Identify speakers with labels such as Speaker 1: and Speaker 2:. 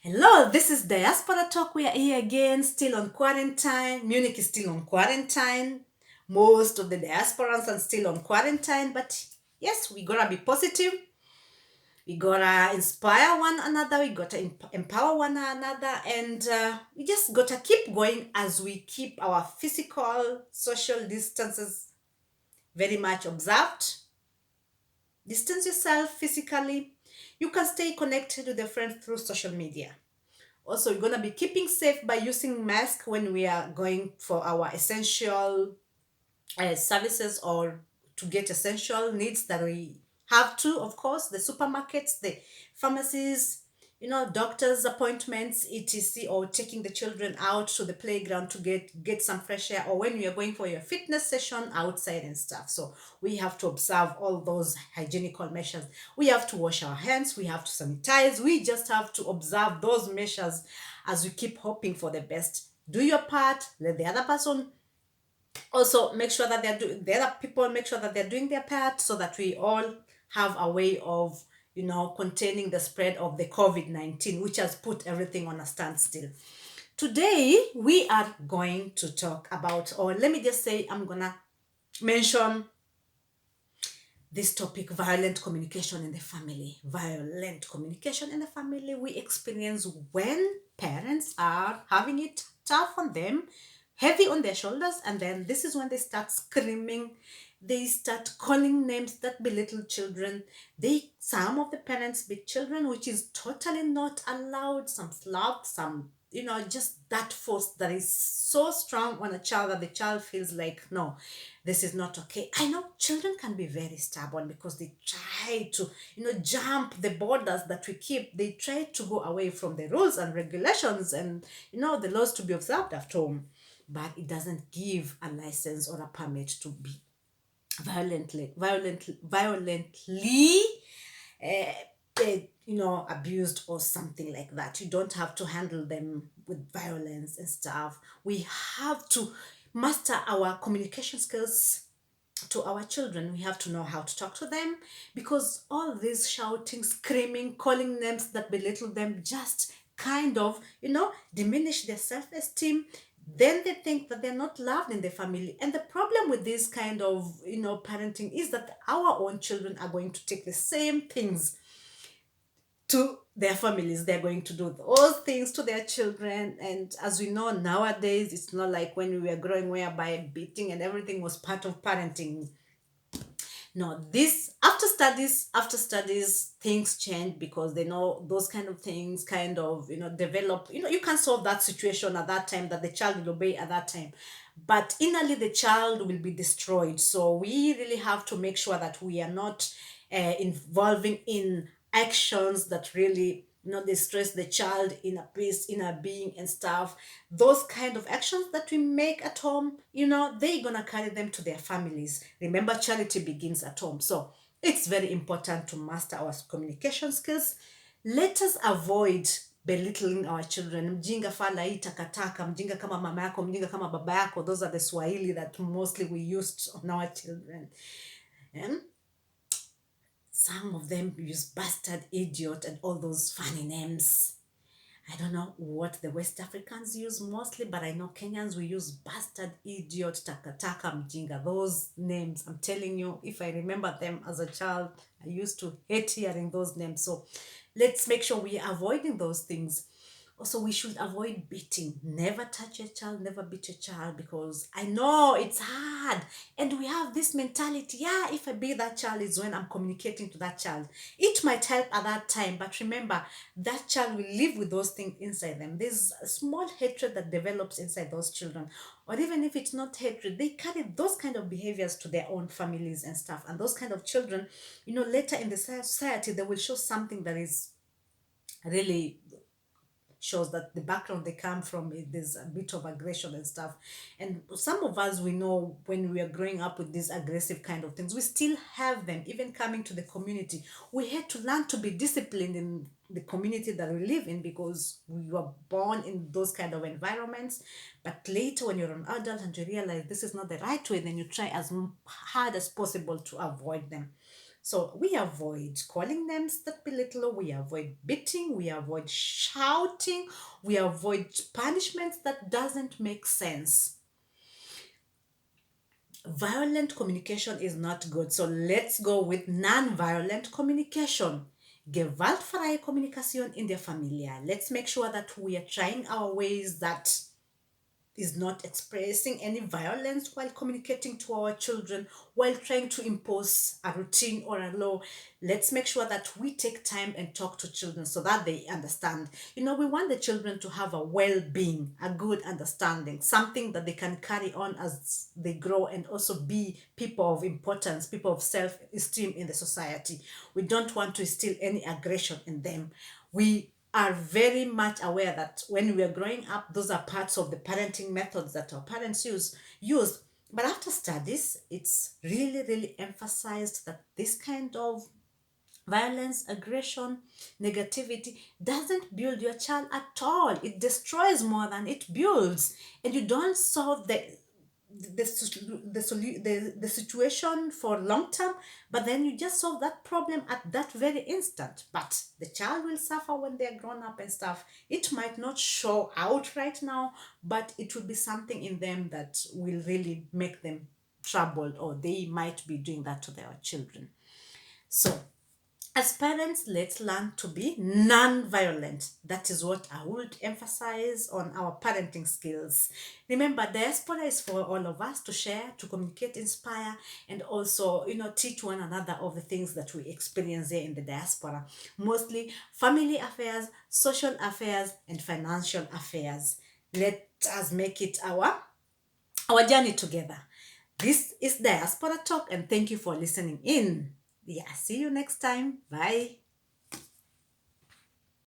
Speaker 1: Hello, this is Diaspora Talk. We are here again, still on quarantine. Munich is still on quarantine. Most of the diasporans are still on quarantine, but yes, we gotta be positive. We gotta inspire one another. We gotta empower one another, and we just gotta keep going as we keep our physical, social distances very much observed. Distance yourself physically. You can stay connected with your friends through social media. Also, we're going to be keeping safe by using mask when we are going for our essential services or to get essential needs that we have to, of course, the supermarkets, the pharmacies, doctors appointments, etc, or taking the children out to the playground to get some fresh air, or when we are going for your fitness session outside and stuff. So we have to observe all those hygienical measures. We have to wash our hands, we have to sanitize, we just have to observe those measures as we keep hoping for the best. Do your part, let the other person also make sure that the other people make sure that they're doing their part, so that we all have a way of containing the spread of the COVID-19, which has put everything on a standstill. Today we are going to talk about, or let me just say, I'm gonna mention this topic: violent communication in the family. Violent communication in the family we experience when parents are having it tough on them, heavy on their shoulders, and then this is when they start screaming. They start calling names that belittle children. Some of the parents beat children, which is totally not allowed. Some slap, some, just that force that is so strong on a child that the child feels like, no, this is not okay. I know children can be very stubborn because they try to, jump the borders that we keep. They try to go away from the rules and regulations and, the laws to be observed at home. But it doesn't give a license or a permit to be violently abused or something like that. You don't have to handle them with violence and stuff. We have to master our communication skills to our children. We have to know how to talk to them, because all this shouting, screaming, calling names that belittle them just kind of, diminish their self-esteem. Then they think that they're not loved in the family. And the problem with this kind of, parenting is that our own children are going to take the same things to their families. They're going to do those things to their children. And as we know nowadays, it's not like when we were growing, whereby beating and everything was part of parenting. No, this after studies things change, because they know those kind of things kind of, develop. You can solve that situation at that time, that the child will obey at that time, but innerly the child will be destroyed. So we really have to make sure that we are not involving in actions that really, distress the child in a peace, in a being and stuff. Those kind of actions that we make at home, they're gonna carry them to their families. Remember, charity begins at home. So it's very important to master our communication skills. Let us avoid belittling our children. Mjinga fala hii takataka, mjinga kama mama yako, mjinga kama baba yako. Those are the Swahili that mostly we used on our children. And some of them use bastard, idiot, and all those funny names. I don't know what the West Africans use mostly, but I know Kenyans, we use bastard, idiot, takataka, mjinga. Those names, I'm telling you, if I remember them as a child, I used to hate hearing those names. So let's make sure we are avoiding those things. Also, we should avoid beating. Never touch a child, never beat a child, because I know it's hard. And we have this mentality, yeah, if I beat that child is when I'm communicating to that child. It might help at that time, but remember, that child will live with those things inside them. There's a small hatred that develops inside those children. Or even if it's not hatred, they carry those kind of behaviors to their own families and stuff. And those kind of children, later in the society, they will show something that is really shows that the background they come from, there's a bit of aggression and stuff. And some of us, we know when we are growing up with these aggressive kind of things, we still have them even coming to the community. We had to learn to be disciplined in the community that we live in, because we were born in those kind of environments. But later, when you're an adult and you realize this is not the right way, then you try as hard as possible to avoid them. So we avoid calling names that belittle, we avoid beating, we avoid shouting, we avoid punishments that doesn't make sense. Violent communication is not good. So let's go with non-violent communication. Gewaltfreie Kommunikation in der Familie. Let's make sure that we are trying our ways that is not expressing any violence while communicating to our children, while trying to impose a routine or a law. Let's make sure that we take time and talk to children so that they understand. We want the children to have a well being, a good understanding, something that they can carry on as they grow and also be people of importance, people of self esteem in the society. We don't want to instill any aggression in them. We are very much aware that when we are growing up, those are parts of the parenting methods that our parents used. But after studies, it's really, really emphasized that this kind of violence, aggression, negativity doesn't build your child at all. It destroys more than it builds. And you don't solve the situation for long term, but then you just solve that problem at that very instant. But the child will suffer when they're grown up and stuff. It might not show out right now, but it will be something in them that will really make them troubled, or they might be doing that to their children. So as parents, let's learn to be non-violent. That is what I would emphasize on our parenting skills. Remember, diaspora is for all of us to share, to communicate, inspire, and also, teach one another of the things that we experience here in the diaspora. Mostly family affairs, social affairs, and financial affairs. Let us make it our journey together. This is Diaspora Talk, and thank you for listening in. Yeah, see you next time. Bye.